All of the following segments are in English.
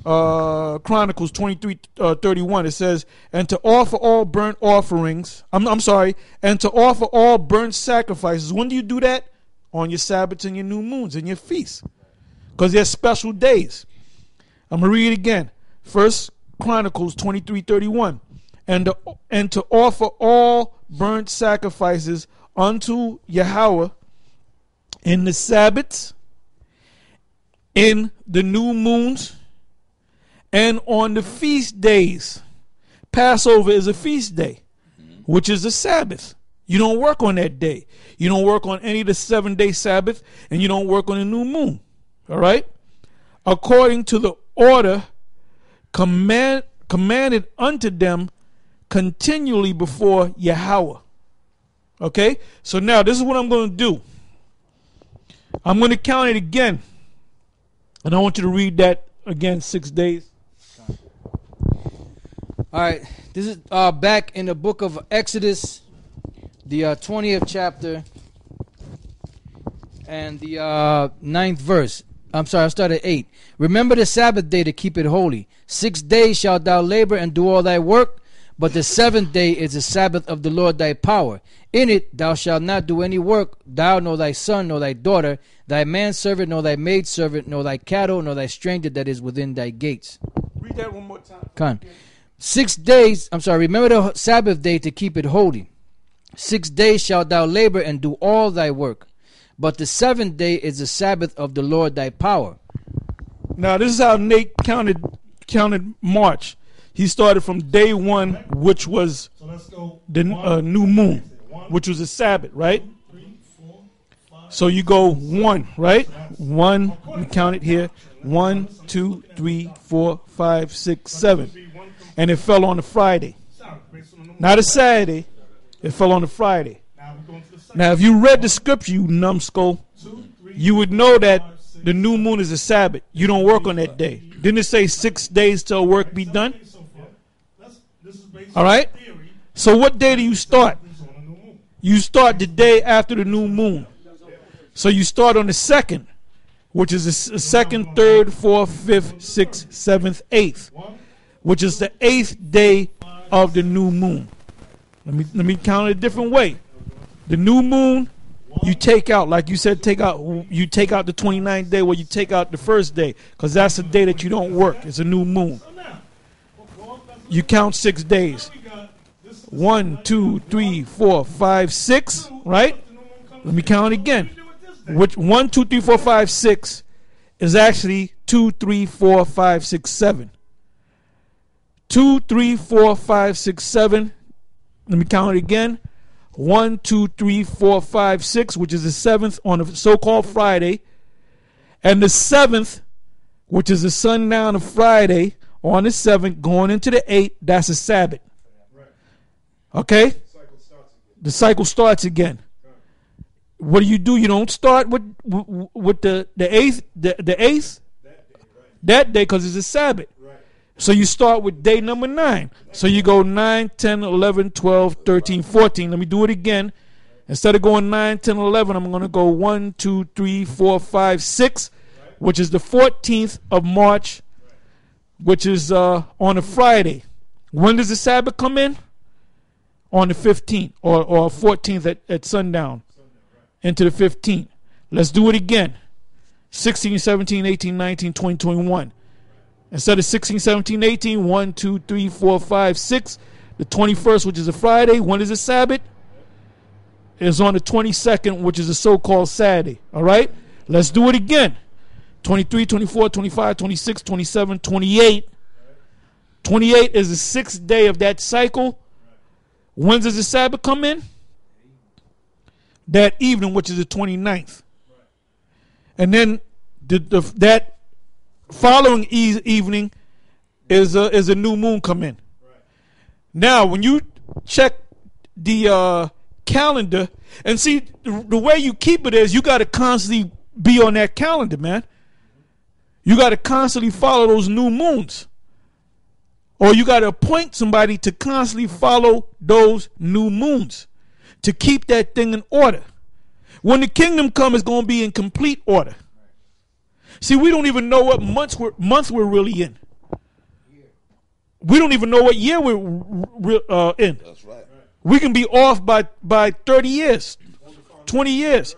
Chronicles 23:31. It says, and to offer all burnt offerings. I'm sorry, and to offer all burnt sacrifices. When do you do that? On your Sabbaths and your new moons and your feasts, because they're special days. I'm gonna read it again. First Chronicles 23:31, and to offer all burnt sacrifices unto Yahweh in the Sabbaths, in the new moons, and on the feast days. Passover is a feast day, which is a Sabbath. You don't work on that day. You don't work on any of the 7-day Sabbath, and you don't work on the new moon. All right? According to the order commanded unto them continually before Yahweh. Okay? So now this is what I'm going to do. I'm going to count it again. And I want you to read that again, 6 days. All right. This is back in the book of Exodus, the 20th chapter, and the 9th verse. I'm sorry, I'll start at 8. Remember the Sabbath day to keep it holy. 6 days shalt thou labor and do all thy work, but the 7th day is the Sabbath of the Lord thy power. In it thou shalt not do any work, thou, nor thy son, nor thy daughter, thy manservant, nor thy maidservant, nor thy cattle, nor thy stranger that is within thy gates. Read that one more time. Con. 6 days, remember the Sabbath day to keep it holy. 6 days shalt thou labor and do all thy work, but the 7th day is the Sabbath of the Lord thy power. Now this is how Nate counted March. He started from day 1, which was the new moon, which was a Sabbath, right? So you go 1, right? 1, we count it here. 1, 2, 3, 4, 5, 6, 7. And it fell on a Friday. Not a Saturday. It fell on a Friday. Now, if you read the scripture, you numbskull, you would know that the new moon is a Sabbath. You don't work on that day. Didn't it say 6 days till work be done? All right? So what day do you start? You start the day after the new moon. So you start on the 2nd, which is the 2nd, 3rd, 4th, 5th, 6th, 7th, 8th, which is the 8th day of the new moon. Let me count it a different way. The new moon, you take out, like you said, you take out the 29th day, where you take out the first day, because that's the day that you don't work. It's a new moon. You count 6 days. 1, 2, 3, 4, 5, 6, right? Let me count it again. Which 1, 2, 3, 4, 5, 6 is actually 2, 3, 4, 5, 6, 7. 2, 3, 4, 5, 6, 7. Let me count it again. 1, 2, 3, 4, 5, 6, which is the 7th on a so-called Friday. And the 7th, which is the sundown of Friday, on the 7th, going into the 8th, that's a Sabbath. Okay? The cycle starts again. What do? You don't start with the 8th, the 8th, that day, because it's a Sabbath. So you start with day number 9. So you go 9, 10, 11, 12, 13, 14. Let me do it again. Instead of going 9, 10, 11, I'm going to go 1, 2, 3, 4, 5, 6, which is the 14th of March, which is on a Friday. When does the Sabbath come in? On the 15th or 14th at sundown into the 15th. Let's do it again. 16, 17, 18, 19, 20, 21. Instead of 16, 17, 18, 1, 2, 3, 4, 5, 6, the 21st, which is a Friday. When is the Sabbath? It's on the 22nd, which is a so-called Saturday. All right? Let's do it again. 23, 24, 25, 26, 27, 28. 28 is the 6th day of that cycle. When does the Sabbath come in? That evening, which is the 29th. And then that following evening is a new moon come in. Now, when you check the calendar, and see, the way you keep it is you got to constantly be on that calendar, man. You got to constantly follow those new moons. Or you got to appoint somebody to constantly follow those new moons to keep that thing in order. When the kingdom comes, it's going to be in complete order. See, we don't even know what month we're really in. we don't even know what year we're in. That's right. We can be off by 30 years, 20 years.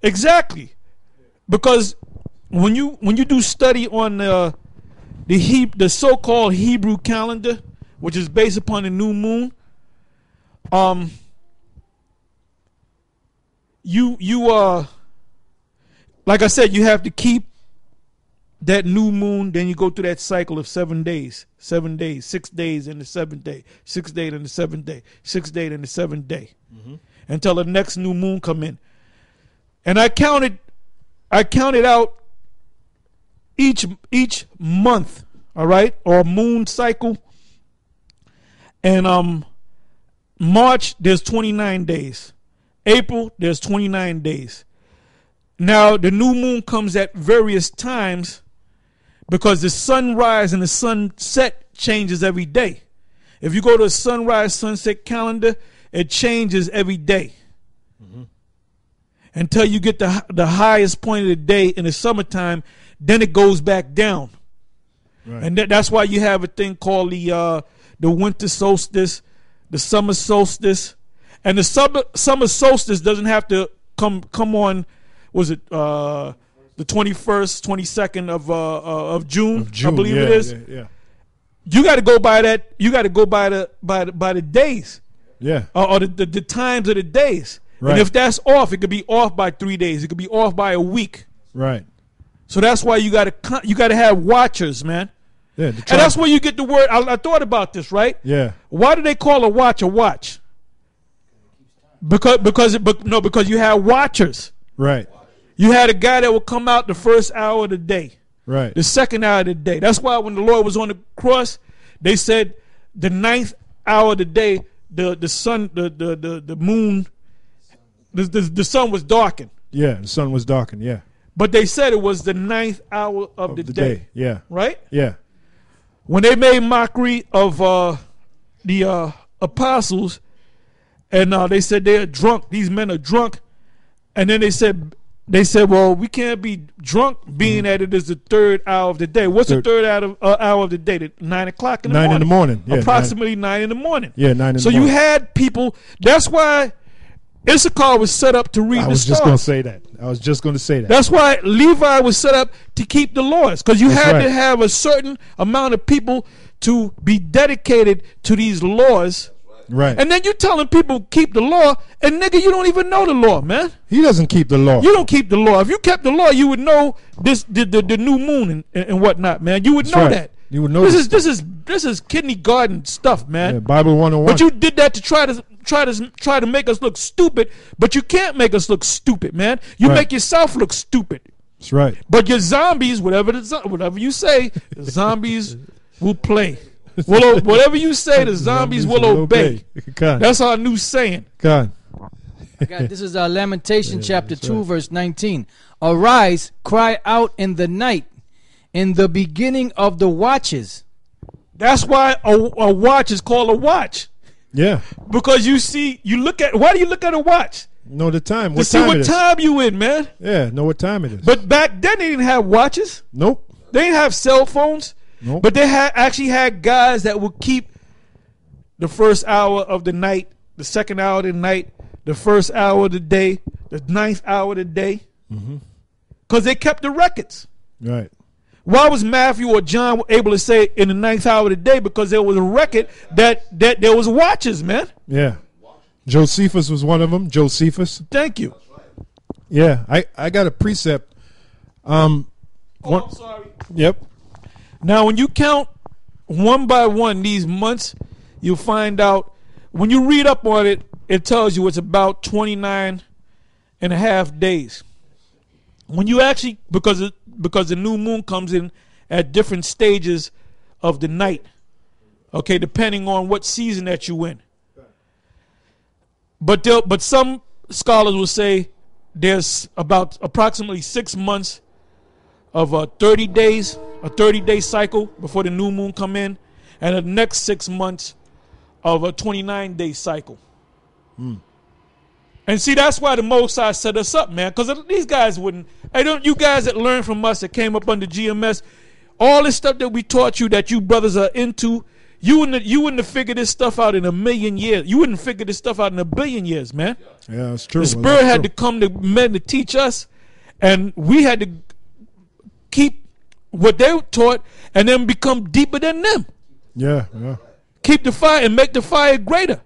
Exactly. Because when you do study on the so-called Hebrew calendar, which is based upon the new moon, you like I said, you have to keep that new moon. Then you go through that cycle of 7 days, 7 days, 6 days in the 7th day, 6 days in the 7th day, 6 days in the 7th day, until the next new moon come in. And I counted out each month, all right, or moon cycle. And March, there's 29 days. April, there's 29 days. Now, the new moon comes at various times because the sunrise and the sunset changes every day. If you go to a sunrise, sunset calendar, it changes every day. Until you get the highest point of the day in the summertime, then it goes back down. Right. And that's why you have a thing called the winter solstice, the summer solstice. And the summer solstice doesn't have to come on, was it the 21st, 22nd of June? I believe it is. Yeah. You got to go by that. You got to go by the days. Yeah. Or the times of the days. Right. And if that's off, it could be off by 3 days. It could be off by a week. Right. So that's why you got to have watchers, man. Yeah. And that's where you get the word. I thought about this, right? Yeah. Why do they call a watch a watch? Because you have watchers. Right. You had a guy that would come out the first hour of the day. Right. The second hour of the day. That's why when the Lord was on the cross, they said the 9th hour of the day, the sun, the moon, the sun was darkened. Yeah, the sun was darkened, yeah. But they said it was the 9th hour of the day. Yeah. Right? Yeah. When they made mockery of the apostles, and they said they're drunk. These men are drunk. And then they said, well, we can't be drunk being that it is the 3rd hour of the day. What's the 3rd hour of the day? 9 o'clock in the morning. 9 in the morning. Yeah, approximately 9 in the morning. Yeah, 9 in the morning. So you had people. That's why Issachar was set up to read the stars. I was just going to say that. I was just going to say that. That's why Levi was set up to keep the laws. Because you had to have a certain amount of people to be dedicated to these laws. Right. And then you telling people keep the law, and nigga, you don't even know the law, man. He doesn't keep the law. You don't keep the law. If you kept the law, you would know this the new moon and whatnot, man. You would know that. You would know this is kindergarten stuff, man. Yeah, Bible 101. But you did that to try to make us look stupid, but you can't make us look stupid, man. You make yourself look stupid. That's right. But your zombies, whatever you say, the zombies will play. Whatever you say, the zombies will obey. That's our new saying. God. This is Lamentation chapter 2, verse 19. Arise, cry out in the night, in the beginning of the watches. That's why a watch is called a watch. Yeah. Because why do you look at a watch? Know the time. To see what time you in, man. Yeah, know what time it is. But back then they didn't have watches. Nope. They didn't have cell phones. Nope. But they actually had guys that would keep the first hour of the night, the second hour of the night, the first hour of the day, the 9th hour of the day. Because they kept the records. Right. Why was Matthew or John able to say in the 9th hour of the day? Because there was a record that there was watches, man. Yeah. Josephus was one of them. Josephus. Thank you. Yeah. I got a precept. I'm sorry. Yep. Now, when you count one by one these months, you'll find out, when you read up on it, it tells you it's about 29 and a half days. When you actually, because the new moon comes in at different stages of the night, okay, depending on what season that you in. But some scholars will say there's about approximately 6 months of 30 days, a 30-day cycle before the new moon come in, and the next 6 months of a 29-day cycle. And see, that's why the Most High set us up, man, because these guys wouldn't. You guys that learned from us that came up under GMS, all this stuff that we taught you that you brothers are into, You wouldn't have figured this stuff out in a million years. You wouldn't figure this stuff out in a billion years, man. Yeah, that's true. The Spirit had to come to men to teach us, and we had to keep what they were taught and then become deeper than them. Yeah, yeah. Keep the fire and make the fire greater.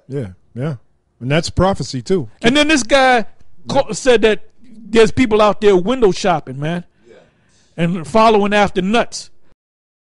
Yeah, yeah. And that's prophecy too. And then this guy said that there's people out there window shopping, man, and following after nuts.